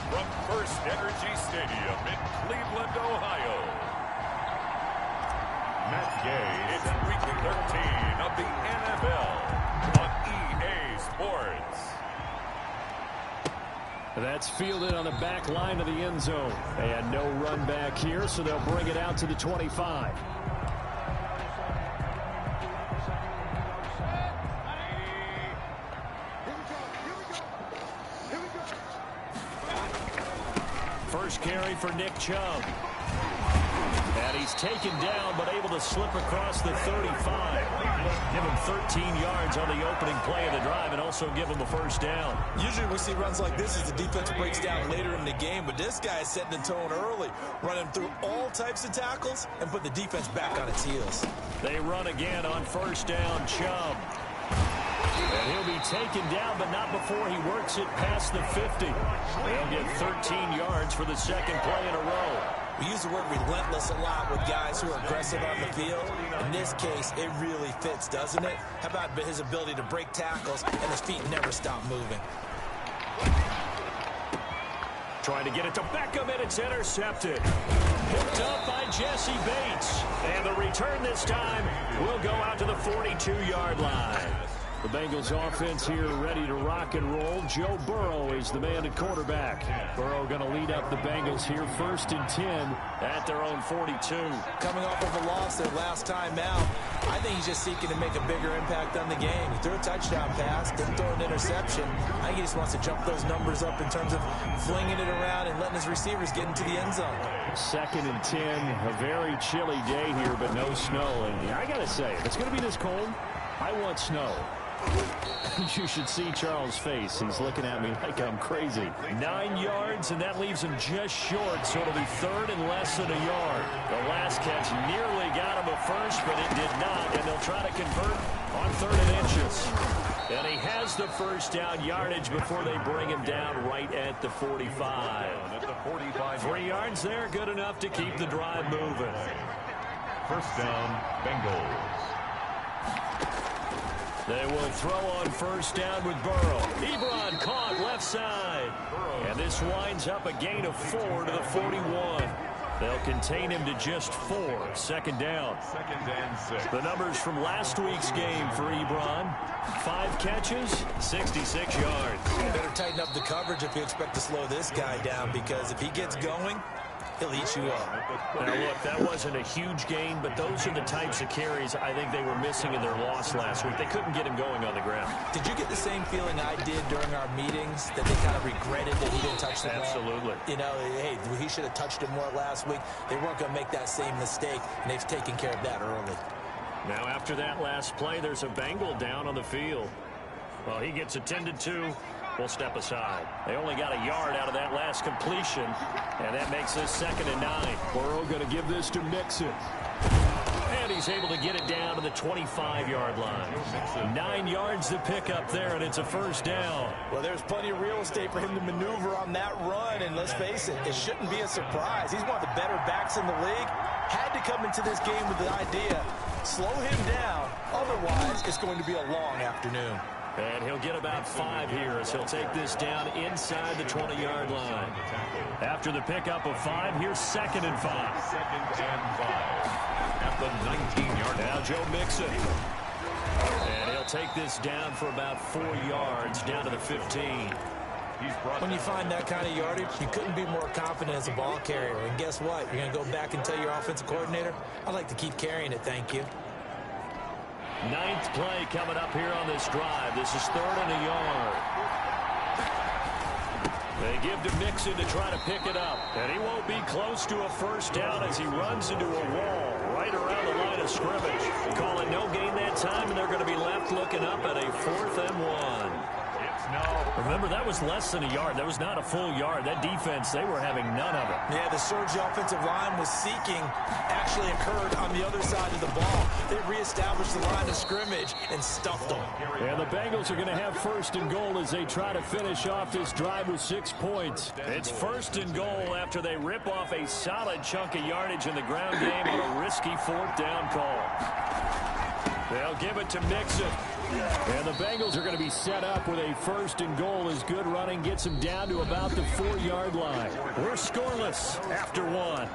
from First Energy Stadium in Cleveland, Ohio. Matt Gay. It's Week 13 of the NFL on EA Sports. That's fielded on the back line of the end zone. And no run back here, so they'll bring it out to the 25. First carry for Nick Chubb. And he's taken down, but able to slip across the 35. Give him 13 yards on the opening play of the drive and also give him a first down. Usually we see runs like this as the defense breaks down later in the game, but this guy is setting the tone early, running through all types of tackles and put the defense back on its heels. They run again on first down, Chubb. And he'll be taken down, but not before he works it past the 50. They'll get 13 yards for the second play in a row. We use the word relentless a lot with guys who are aggressive on the field. In this case, it really fits, doesn't it? How about his ability to break tackles and his feet never stop moving? Trying to get it to Beckham, and it's intercepted. Picked up by Jesse Bates. And the return this time will go out to the 42-yard line. The Bengals offense here ready to rock and roll. Joe Burrow is the man at quarterback. Burrow going to lead up the Bengals here 1st and 10 at their own 42. Coming off of a loss their last time out, I think he's just seeking to make a bigger impact on the game. He threw a touchdown pass, didn't throw an interception. I think he just wants to jump those numbers up in terms of flinging it around and letting his receivers get into the end zone. 2nd and 10, a very chilly day here, but no snow. And I got to say, if it's going to be this cold, I want snow. You should see Charles' face. He's looking at me like I'm crazy. 9 yards, and that leaves him just short, so it'll be 3rd and less than a yard. The last catch nearly got him a first, but it did not, and they'll try to convert on 3rd and inches. And he has the first down yardage before they bring him down right at the 45. 3 yards there, good enough to keep the drive moving. First down, Bengals. They will throw on first down with Burrow. Ebron caught left side. And this winds up a gain of 4 to the 41. They'll contain him to just 4. 2nd down. 2nd and 6. The numbers from last week's game for Ebron. 5 catches, 66 yards. Better tighten up the coverage if you expect to slow this guy down, because if he gets going, he'll eat you up. Now, look, that wasn't a huge gain, but those are the types of carries I think they were missing in their loss last week. They couldn't get him going on the ground. Did you get the same feeling I did during our meetings, that they kind of regretted that he didn't touch the ball? Absolutely. You know, hey, he should have touched it more last week. They weren't going to make that same mistake, and they've taken care of that early. Now, after that last play, there's a Bengal down on the field. Well, he gets attended to. We'll step aside. They only got a yard out of that last completion, and that makes this 2nd and 9. Burrow going to give this to Mixon. And he's able to get it down to the 25-yard line. 9 yards to pick up there, and it's a first down. Well, there's plenty of real estate for him to maneuver on that run, and let's face it, it shouldn't be a surprise. He's one of the better backs in the league. Had to come into this game with the idea, slow him down, otherwise it's going to be a long afternoon. And he'll get about 5 here as he'll take this down inside the 20-yard line. After the pickup of 5, here's 2nd and 5. 2nd and 5 at the 19-yard line. Now Joe Mixon. And he'll take this down for about 4 yards down to the 15. When you find that kind of yardage, you couldn't be more confident as a ball carrier. And guess what? You're going to go back and tell your offensive coordinator, I'd like to keep carrying it, thank you. 9th play coming up here on this drive. This is 3rd and a yard. They give to Mixon to try to pick it up. And he won't be close to a first down as he runs into a wall right around the line of scrimmage. Calling no gain that time, and they're going to be left looking up at a 4th and 1. Remember, that was less than a yard. That was not a full yard. That defense, they were having none of it. Yeah, the surge the offensive line was seeking actually occurred on the other side of the ball. They reestablished the line of scrimmage and stuffed them. And the Bengals are going to have 1st and goal as they try to finish off this drive with 6 points. It's 1st and goal after they rip off a solid chunk of yardage in the ground game on a risky 4th down call. They'll give it to Mixon. And the Bengals are going to be set up with a 1st and goal as good running gets them down to about the 4-yard line. We're scoreless after 1.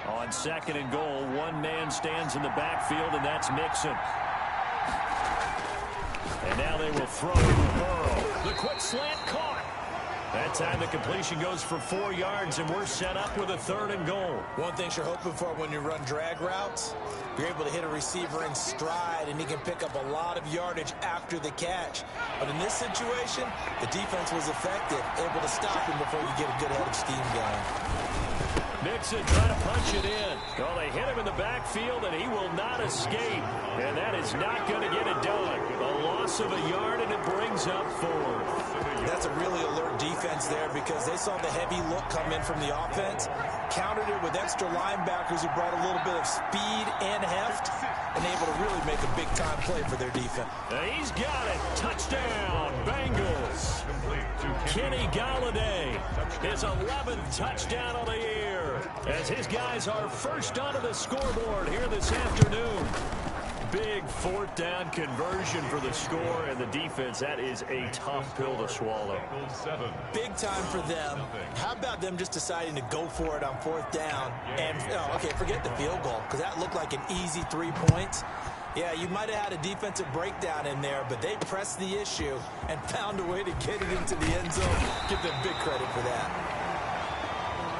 On 2nd and goal, one man stands in the backfield, and that's Mixon. And now they will throw to Burrow. The quick slant caught. That time the completion goes for 4 yards, and we're set up with a 3rd and goal. One thing you're hoping for when you run drag routes, you're able to hit a receiver in stride, and he can pick up a lot of yardage after the catch. But in this situation, the defense was effective, able to stop him before you get a good head of steam going. Mixon trying to punch it in. Well, they hit him in the backfield, and he will not escape. And that is not going to get it done. A loss of a yard, and it brings up 4th. That's a really alert defense there because they saw the heavy look come in from the offense, countered it with extra linebackers who brought a little bit of speed and heft, and able to really make a big-time play for their defense. He's got it. Touchdown, Bengals. Kenny Galladay, his 11th touchdown of the year, as his guys are first onto the scoreboard here this afternoon. Big 4th down conversion for the score, and the defense, that is a tough pill to swallow. Big time for them. How about them just deciding to go for it on 4th down? And, okay, forget the field goal, because that looked like an easy 3 points. Yeah, you might have had a defensive breakdown in there, but they pressed the issue and found a way to get it into the end zone. Give them big credit for that.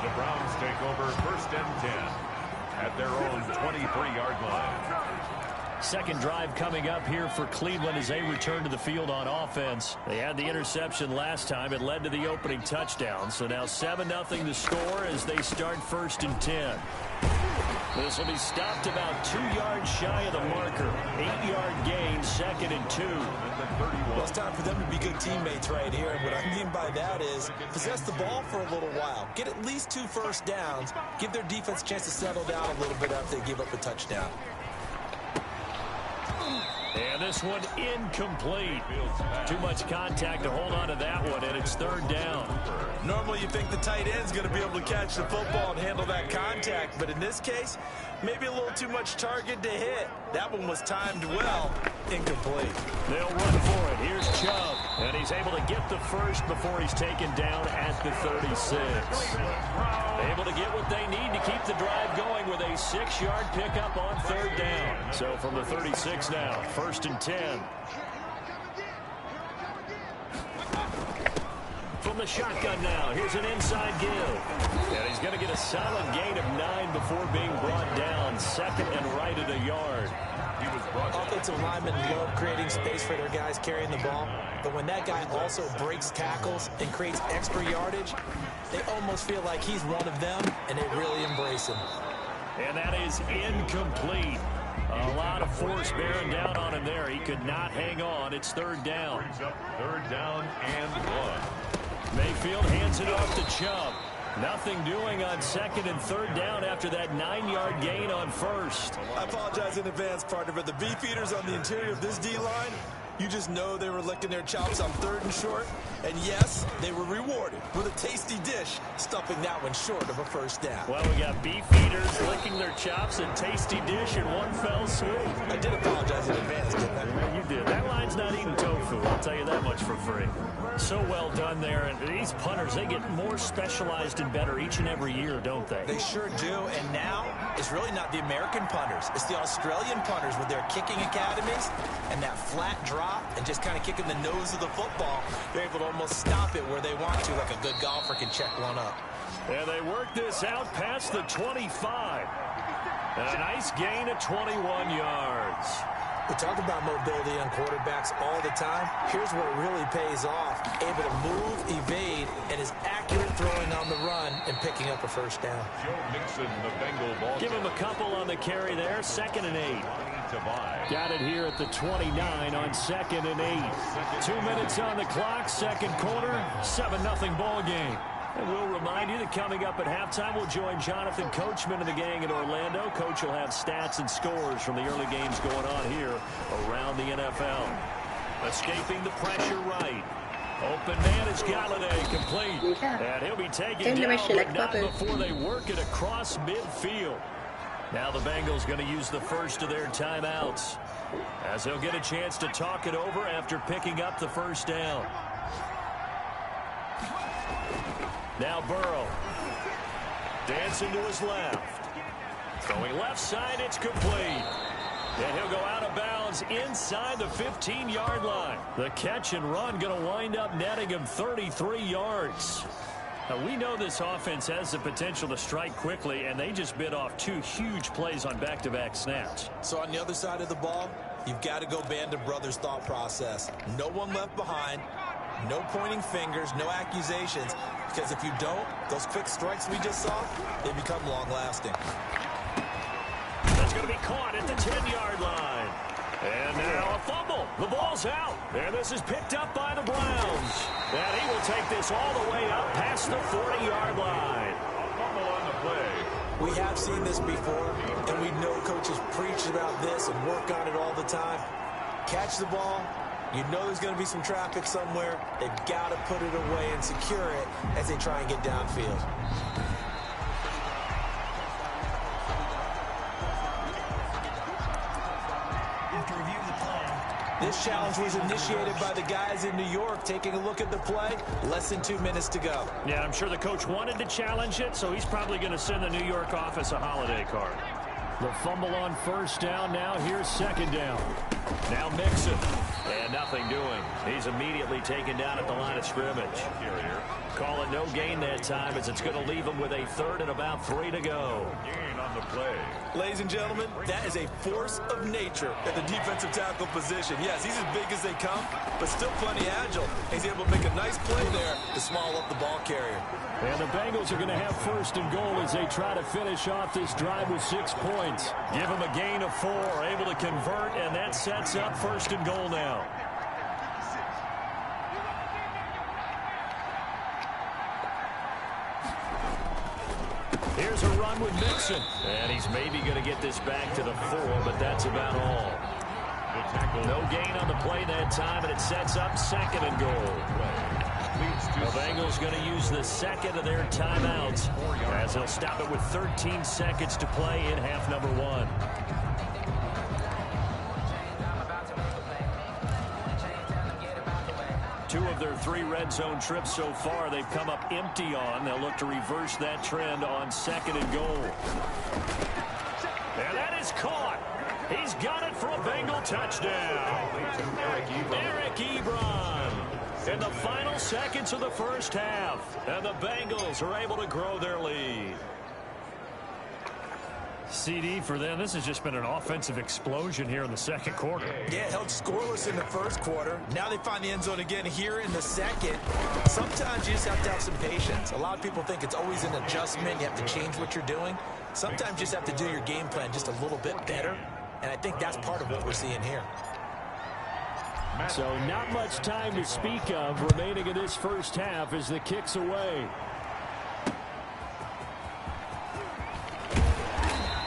The Browns take over 1st and 10 at their own 23-yard line. Second drive coming up here for Cleveland as they return to the field on offense. They had the interception last time. It led to the opening touchdown. So now 7-0 the score as they start 1st and 10. This will be stopped about 2 yards shy of the marker. 8-yard gain, 2nd and 2. Well, it's time for them to be good teammates right here. And what I mean by that is possess the ball for a little while. Get at least 2 first downs. Give their defense a chance to settle down a little bit after they give up a touchdown. And this one incomplete. Too much contact to hold on to that one, and it's 3rd down. Normally you think the tight end's going to be able to catch the football and handle that contact, but in this case, maybe a little too much target to hit. That one was timed well. Incomplete. They'll run for it. Here's Chubb, and he's able to get the first before he's taken down at the 36. Able to get what they need to keep the drive going with a 6-yard pickup on 3rd down. So from the 36 now, 1st and 10. From the shotgun now, here's an inside give. And he's going to get a solid gain of 9 before being brought down. 2nd and right at a yard. Offensive linemen love creating space for their guys carrying the ball, but when that guy also breaks tackles and creates extra yardage, they almost feel like he's one of them, and they really embrace him. And that is incomplete. A lot of force bearing down on him there. He could not hang on. It's 3rd down. 3rd down and 1. Mayfield hands it off to Chubb. Nothing doing on 2nd and 3rd down after that 9-yard gain on 1st. I apologize in advance, partner, but the beefeaters on the interior of this D-line, you just know they were licking their chops on 3rd and short. And yes, they were rewarded with a tasty dish, stuffing that one short of a 1st down. Well, we got beefeaters licking their chops and tasty dish in one fell swoop. I did apologize in advance, didn't I? Yeah, you did. That line's not eating tofu, I'll tell you that much for free. So well done there. And these punters, they get more specialized and better each and every year, don't they? They sure do. And now, it's really not the American punters. It's the Australian punters with their kicking academies and that flat drop and just kind of kicking the nose of the football. They're able to almost stop it where they want to, like a good golfer can check one up. And they work this out past the 25. A nice gain of 21 yards. We talk about mobility on quarterbacks all the time. Here's where it really pays off. Able to move, evade, and is accurate throwing on the run and picking up a 1st down. Joe Mixon, the Bengal ball. Give him a couple on the carry there. 2nd and 8. Got it here at the 29 on 2nd and 8. 2 minutes on the clock, 2nd quarter, 7-0 ball game. And we'll remind you that coming up at halftime, we'll join Jonathan Coachman and the gang in Orlando. Coach will have stats and scores from the early games going on here around the NFL. Escaping the pressure right. Open man is Galladay, complete. And he'll be taken down, but not before they work it across midfield. Now the Bengals going to use the first of their timeouts, as they'll get a chance to talk it over after picking up the first down. Now Burrow. Dancing to his left. Throwing left side, it's complete. And he'll go out of bounds inside the 15-yard line. The catch and run going to wind up netting him 33 yards. Now, we know this offense has the potential to strike quickly, and they just bit off 2 huge plays on back-to-back snaps. So on the other side of the ball, you've got to go band of brothers thought process. No one left behind, no pointing fingers, no accusations, because if you don't, those quick strikes we just saw, they become long-lasting. That's going to be caught at the 10-yard line. And now a fumble. The ball's out. And this is picked up by the Browns. And he will take this all the way up past the 40-yard line. A fumble on the play. We have seen this before, and we know coaches preach about this and work on it all the time. Catch the ball. You know there's going to be some traffic somewhere. They've got to put it away and secure it as they try and get downfield. This challenge was initiated by the guys in New York. Taking a look at the play, less than 2 minutes to go. Yeah, I'm sure the coach wanted to challenge it, so he's probably going to send the New York office a holiday card. The fumble on first down. Now here's second down. Now Mixon. And nothing doing. He's immediately taken down at the line of scrimmage. Call it no gain that time, as it's going to leave him with a third and about 3 to go. Gain on the play. Ladies and gentlemen, that is a force of nature at the defensive tackle position. Yes, he's as big as they come, but still plenty agile. He's able to make a nice play there to small up the ball carrier. And the Bengals are going to have first and goal as they try to finish off this drive with 6 points. Give them a gain of 4, able to convert, and that sets up first and goal now. Here's a run with Mixon. And he's maybe going to get this back to the 4, but that's about all. No gain on the play that time, and it sets up second and goal. The Bengals going to use the second of their timeouts, as they'll stop it with 13 seconds to play in half number 1. Two of their 3 red zone trips so far, they've come up empty on. They'll look to reverse that trend on second and goal. And that is caught. He's got it for a Bengal touchdown. Eric Ebron. In the final seconds of the first half. And the Bengals are able to grow their lead. CD for them. This has just been an offensive explosion here in the second quarter. Yeah, held scoreless in the first quarter. Now they find the end zone again here in the second. Sometimes you just have to have some patience. A lot of people think it's always an adjustment. You have to change what you're doing. Sometimes you just have to do your game plan just a little bit better. And I think that's part of what we're seeing here. So not much time to speak of remaining in this first half as the kick's away.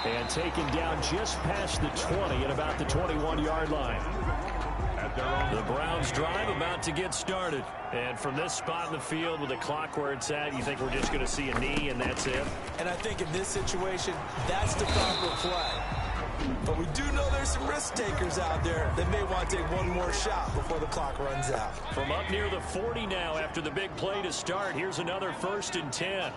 And taken down just past the 20 at about the 21-yard line. The Browns drive about to get started. And from this spot in the field with the clock where it's at, you think we're just going to see a knee and that's it? And I think in this situation, that's the proper play. But we do know there's some risk takers out there that may want to take one more shot before the clock runs out. From up near the 40 now after the big play to start, here's another 1st and 10.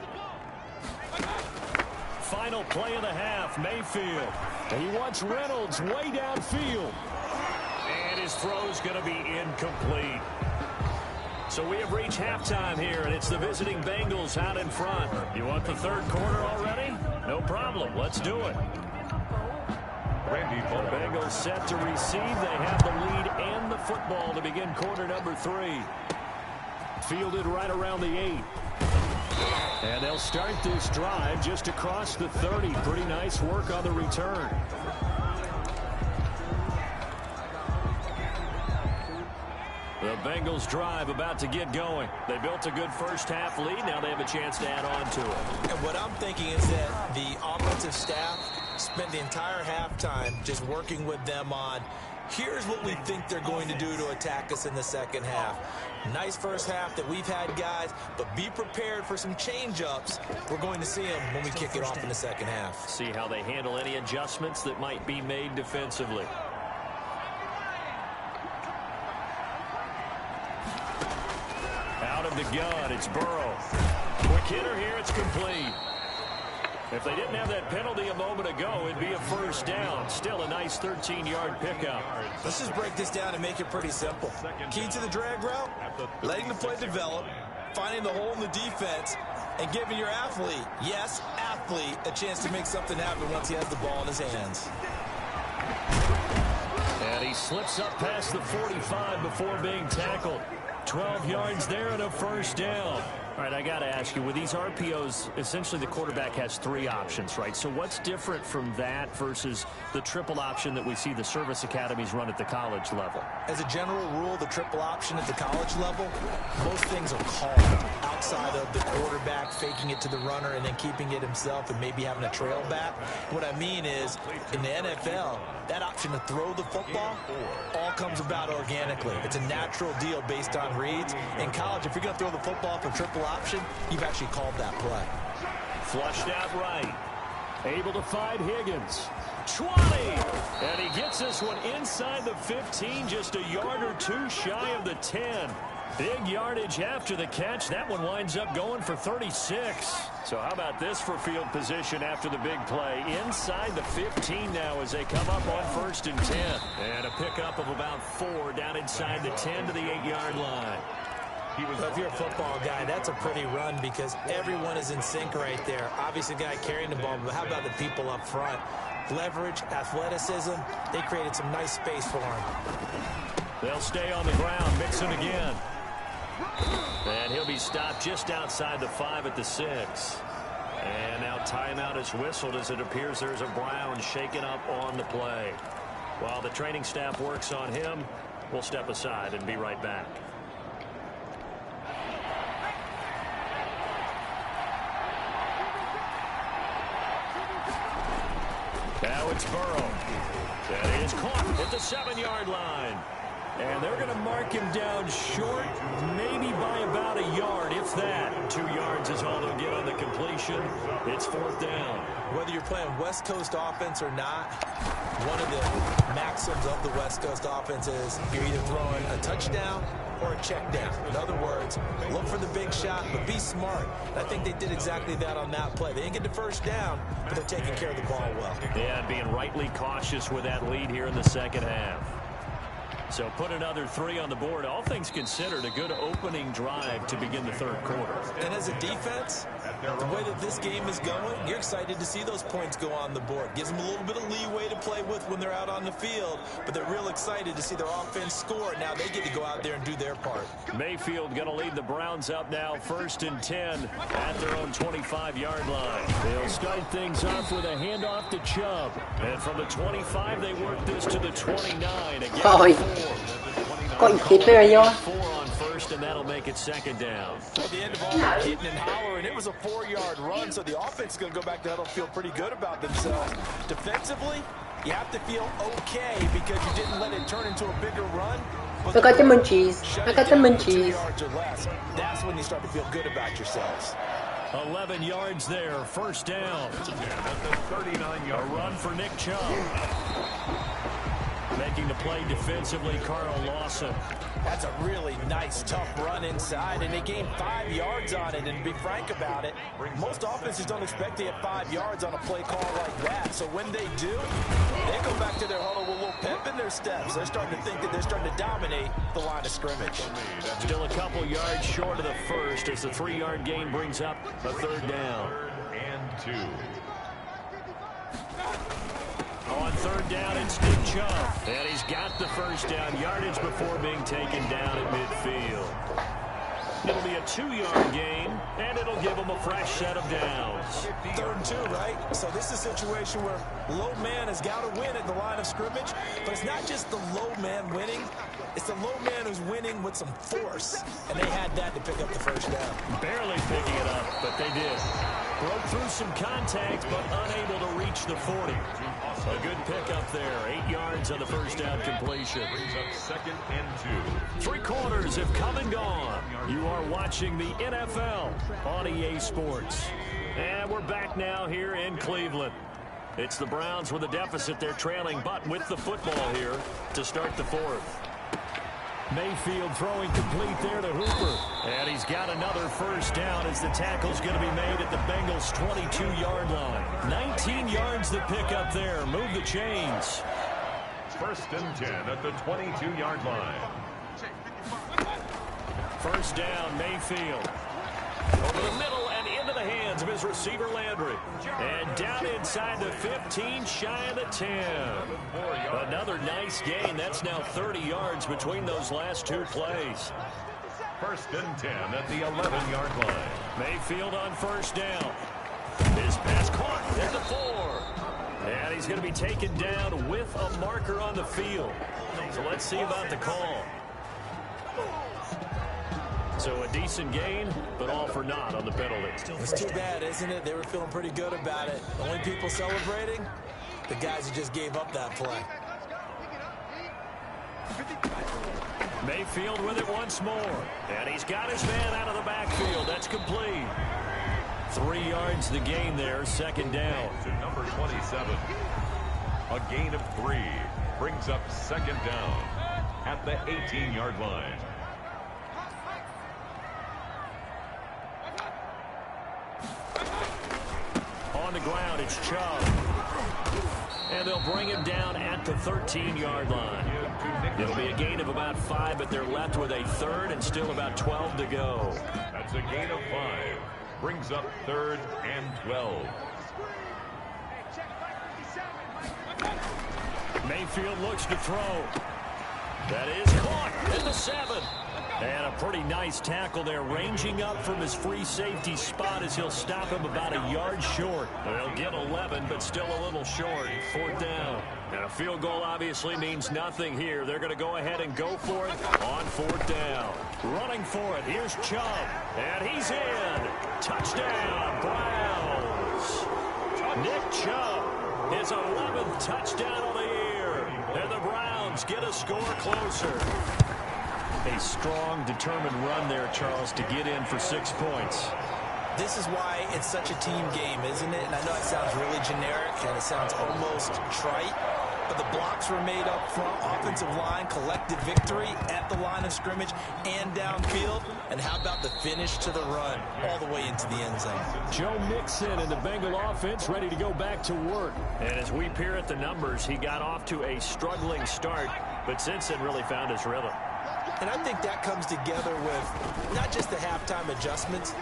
Final play of the half, Mayfield. And he wants Reynolds way downfield. And his throw's going to be incomplete. So we have reached halftime here, and it's the visiting Bengals out in front. You want the third quarter already? No problem. Let's do it. The Bengals set to receive. They have the lead and the football to begin quarter number 3. Fielded right around the 8. And they'll start this drive just across the 30. Pretty nice work on the return. The Bengals drive about to get going. They built a good first half lead. Now they have a chance to add on to it. And what I'm thinking is that the offensive staff spent the entire halftime just working with them on Here's what we think they're going to do to attack us in the second half. Nice first half that we've had, guys, but be prepared for some change-ups. We're going to see them when we kick it off in the second half. See how they handle any adjustments that might be made defensively. Out of the gun, it's Burrow. Quick hitter here, it's complete. If they didn't have that penalty a moment ago, it'd be a first down. Still a nice 13-yard pickup. Let's just break this down and make it pretty simple. Key to the drag route, letting the play develop, finding the hole in the defense, and giving your athlete, yes, athlete, a chance to make something happen once he has the ball in his hands. And he slips up past the 45 before being tackled. 12 yards there and a first down. All right, I got to ask you, with these RPOs, essentially the quarterback has 3 options, right? So what's different from that versus the triple option that we see the service academies run at the college level? As a general rule, the triple option at the college level, most things are called outside of the quarterback faking it to the runner and then keeping it himself and maybe having a trail back. What I mean is, in the NFL, that option to throw the football all comes about organically. It's a natural deal based on reads. In college, if you're going to throw the football for triple option, you've actually called that play. Flushed out right. Able to find Higgins. 20! And he gets this one inside the 15, just a yard or 2 shy of the 10. Big yardage after the catch. That one winds up going for 36. So how about this for field position after the big play? Inside the 15 now as they come up on 1st and 10. And a pickup of about 4 down inside the 10 to the 8-yard line. Well, if you're a football guy, that's a pretty run because everyone is in sync right there. Obviously, the guy carrying the ball, but how about the people up front? Leverage, athleticism, they created some nice space for him. They'll stay on the ground, Mixon again. And he'll be stopped just outside the 5 at the 6. And now timeout is whistled as it appears there's a Brown shaken up on the play. While the training staff works on him, we'll step aside and be right back. Now it's Burrow. That is caught at the 7-yard line. And they're going to mark him down short, maybe by about a yard, if that. 2 yards is all they'll get on the completion. It's 4th down. Whether you're playing West Coast offense or not, one of the maxims of the West Coast offense is you're either throwing a touchdown or a check down. In other words, look for the big shot, but be smart. I think they did exactly that on that play. They didn't get the first down, but they're taking care of the ball well. Yeah, and being rightly cautious with that lead here in the second half. So put another 3 on the board. All things considered, a good opening drive to begin the 3rd quarter. And as a defense, the way that this game is going, you're excited to see those points go on the board. Gives them a little bit of leeway to play with when they're out on the field, but they're real excited to see their offense score. Now they get to go out there and do their part. Mayfield going to lead the Browns up now, 1st and 10 at their own 25-yard line. They'll start things off with a handoff to Chubb. And from the 25, they work this to the 29. Again, ก็อีกคลิปเลยย่อ 4 on 1st, and that'll make it 2nd down. At the end of all that hitting and hollering, it was a 4-yard run, so the offense is going to go back to huddle, feel pretty good about themselves. Defensively, you have to feel okay because you didn't let it turn into a bigger run. I got the munchies. I got the munchies. That's when you start to feel good about yourselves. 11 yards there, 1st down. At the 39-yard run for Nick Chubb. Making the play defensively, Carl Lawson. That's a really nice, tough run inside, and they gained 5 yards on it. And to be frank about it, most offenses don't expect to get 5 yards on a play call like that. So when they do, they go back to their huddle with a little pep in their steps. They're starting to think that they're starting to dominate the line of scrimmage. Still a couple yards short of the 1st as the 3-yard gain brings up a 3rd down. 3rd and 2. On 3rd down, it's Nick Chubb. And he's got the 1st down, yardage before being taken down at midfield. It'll be a 2-yard gain, and it'll give them a fresh set of downs. 3rd and 2, right? So this is a situation where low man has got to win at the line of scrimmage, but it's not just the low man winning. It's the low man who's winning with some force, and they had that to pick up the first down. Barely picking it up, but they did. Broke through some contact, but unable to reach the 40. A good pickup there. 8 yards on the first down completion. Brings up 2nd and 2. 3 quarters have come and gone. You are watching the NFL on EA Sports. And we're back now here in Cleveland. It's the Browns with a deficit. They're trailing, but with the football here to start the 4th. Mayfield throwing complete there to Hooper. And he's got another first down as the tackle's going to be made at the Bengals' 22-yard line. 19 yards to pick up there. Move the chains. 1st and 10 at the 22-yard line. First down, Mayfield. Over the middle and into the hands of his receiver, Landry. And down inside the 15, shy of the 10. Another nice gain. That's now 30 yards between those last 2 plays. 1st and 10 at the 11-yard line. Mayfield on first down. His pass caught at the 4. And he's going to be taken down with a marker on the field. So let's see about the call. So a decent gain, but all for naught on the penalty. It's too bad, isn't it? They were feeling pretty good about it. The only people celebrating, the guys who just gave up that play. Mayfield with it once more. And he's got his man out of the backfield. That's complete. 3 yards the gain there, 2nd down. To number 27. A gain of 3. Brings up 2nd down at the 18-yard line. On the ground, it's Chubb. And they'll bring him down at the 13-yard line. It'll be a gain of about 5, but they're left with a 3rd and still about 12 to go. That's a gain of 5. Brings up 3rd and 12. Mayfield looks to throw. That is caught at the 7. And a pretty nice tackle there, ranging up from his free safety spot as he'll stop him about a yard short. They'll get 11, but still a little short. 4th down. And a field goal obviously means nothing here. They're going to go ahead and go for it on 4th down. Running for it, here's Chubb. And he's in. Touchdown, Browns. Nick Chubb, his 11th touchdown of the year. And the Browns get a score closer. A strong, determined run there, Charles, to get in for 6 points. This is why it's such a team game, isn't it? And I know it sounds really generic and it sounds almost trite, but the blocks were made up front. Offensive line, collective victory at the line of scrimmage and downfield. And how about the finish to the run all the way into the end zone? Joe Mixon and the Bengal offense ready to go back to work. And as we peer at the numbers, he got off to a struggling start, but since then really found his rhythm. And I think that comes together with not just the halftime adjustments,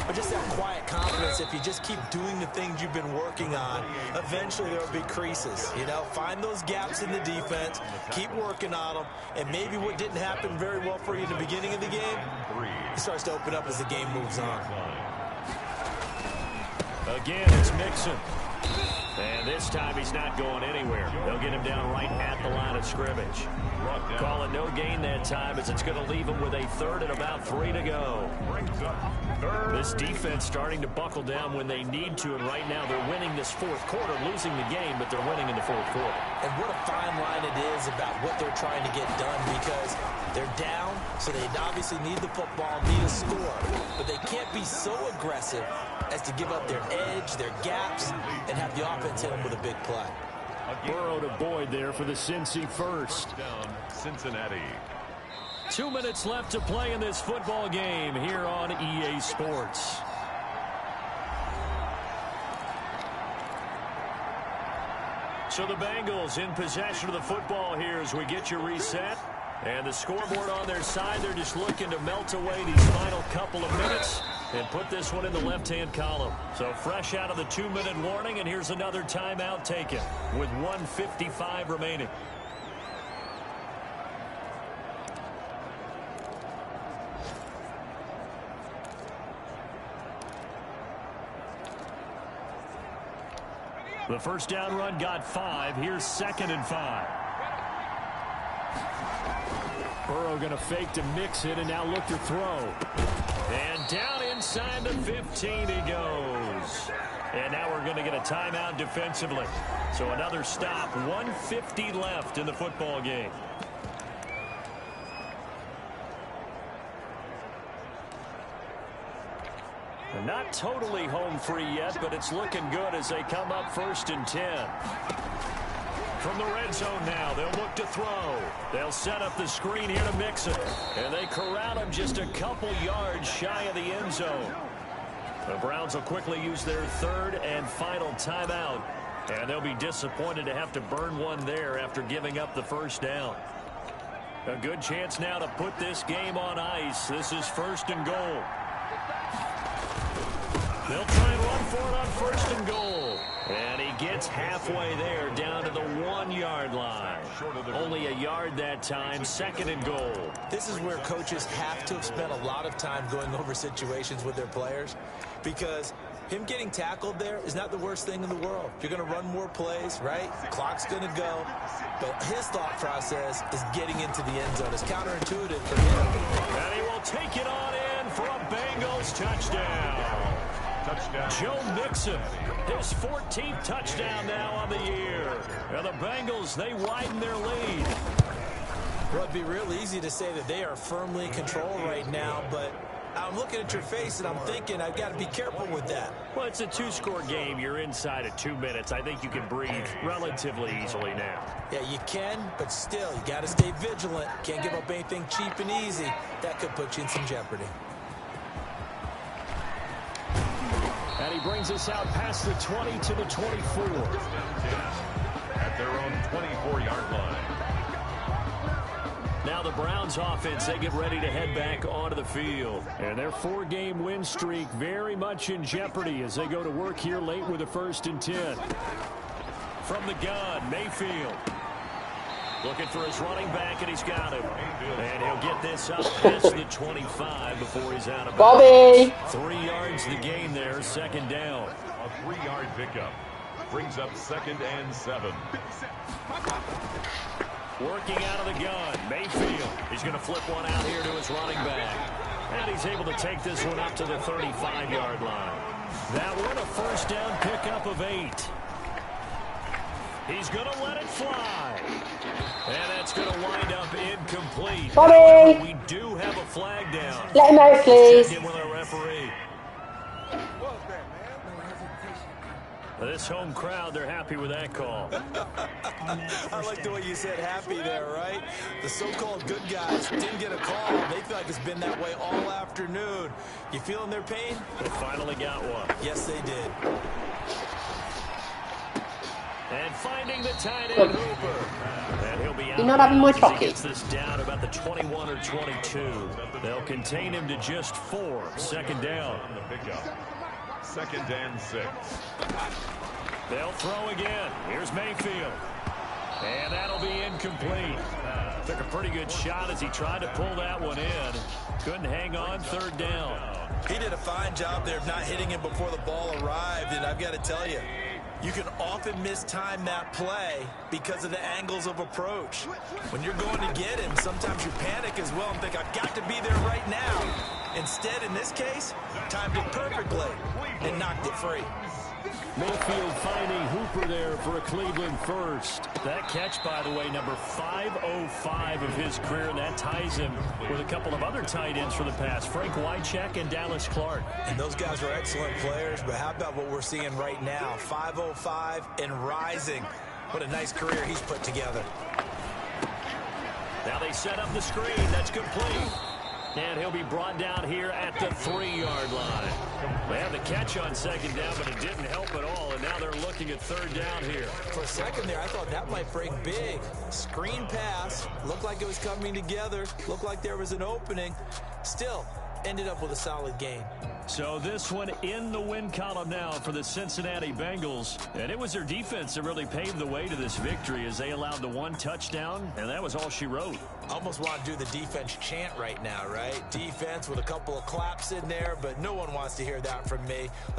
but just that quiet confidence. If you just keep doing the things you've been working on, eventually there will be creases. You know, find those gaps in the defense, keep working on them, and maybe what didn't happen very well for you in the beginning of the game, it starts to open up as the game moves on. Again, it's Mixon. And this time he's not going anywhere. They'll get him down right at the line of scrimmage. Call it no gain that time as it's going to leave him with a 3rd and about 3 to go. This defense starting to buckle down when they need to, and right now they're winning this 4th quarter, losing the game, but they're winning in the 4th quarter. And what a fine line it is about what they're trying to get done, because they're down, so they obviously need the football, need a score, but they can't be so aggressive as to give up their edge, their gaps, and have the offense hit them with a big play. Burrow to Boyd there for the Cincy first. Down Cincinnati. 2 minutes left to play in this football game here on EA Sports. So the Bengals in possession of the football here as we get you reset. And the scoreboard on their side, they're just looking to melt away these final couple of minutes and put this one in the left-hand column. So fresh out of the 2-minute warning, and here's another timeout taken with 1:55 remaining. The first down run got 5. Here's 2nd and 5. Burrow going to fake to mix it and now look to throw. And down inside the 15 he goes. And now we're going to get a timeout defensively. So another stop. 1:50 left in the football game. They're not totally home free yet, but it's looking good as they come up 1st and 10. From the red zone now, they'll look to throw. They'll set up the screen here to mix it. And they corral him just a couple yards shy of the end zone. The Browns will quickly use their 3rd and final timeout. And they'll be disappointed to have to burn one there after giving up the first down. A good chance now to put this game on ice. This is 1st and goal. They'll try and run for it on 1st and goal. And he gets halfway there down to the 1-yard line. Only a yard that time. 2nd and goal. This is where coaches have to have spent a lot of time going over situations with their players, because him getting tackled there is not the worst thing in the world. You're going to run more plays, right? Clock's going to go. But his thought process is getting into the end zone. It's counterintuitive for him. And he will take it on in for a Bengals touchdown. Joe Mixon, his 14th touchdown now on the year. And the Bengals, they widen their lead. Well, it'd be real easy to say that they are firmly in control right now, but I'm looking at your face and I'm thinking I've got to be careful with that. Well, it's a 2-score game. You're inside of 2 minutes. I think you can breathe relatively easily now. Yeah, you can, but still, you got to stay vigilant. Can't give up anything cheap and easy. That could put you in some jeopardy. And he brings us out past the 20 to the 24. At their own 24-yard line. Now the Browns offense, they get ready to head back onto the field. And their 4-game win streak very much in jeopardy as they go to work here late with a 1st and 10. From the gun, Mayfield. Looking for his running back, and he's got him. And he'll get this up past the 25 before he's out of bounds. 3 yards the gain there, 2nd down. A 3-yard pickup brings up 2nd and 7. Working out of the gun, Mayfield. He's going to flip one out here to his running back. And he's able to take this one up to the 35-yard line. That one a 1st down pickup of 8. He's going to let it fly. And that's going to wind up incomplete. Bobby! We do have a flag down. Let him out, please. Check in with our referee. This home crowd, they're happy with that call. I like the way you said happy there, right? The so-called good guys didn't get a call. They feel like it's been that way all afternoon. You feeling their pain? They finally got one. Yes, they did. And finding the tight end, Hooper. And he'll be out. You're not having my as he chocolate. gets this down about the 21 or 22. They'll contain him to just 4. 2nd down. 2nd and 6. They'll throw again. Here's Mayfield. And that'll be incomplete. Took a pretty good shot as he tried to pull that one in. Couldn't hang on. 3rd down. He did a fine job there of not hitting him before the ball arrived, and I've got to tell you, you can often mistime that play because of the angles of approach. When you're going to get him, sometimes you panic as well and think, I've got to be there right now. Instead, in this case, timed it perfectly and knocked it free. Mayfield finding Hooper there for a Cleveland first. That catch, by the way, number 505 of his career, and that ties him with a couple of other tight ends for the past, Frank Wycheck and Dallas Clark. And those guys are excellent players, but how about what we're seeing right now? 505 and rising. What a nice career he's put together. Now they set up the screen. That's complete. And he'll be brought down here at the 3-yard line. They had the catch on 2nd down, but it didn't help at all, and now they're looking at 3rd down here. For a second there, I thought that might break big. Screen pass. Looked like it was coming together. Looked like there was an opening. Still, ended up with a solid gain. So this one in the win column now for the Cincinnati Bengals. And it was their defense that really paved the way to this victory as they allowed the 1 touchdown, and that was all she wrote. Almost want to do the defense chant right now, right? Defense with a couple of claps in there, but no one wants to hear that from me.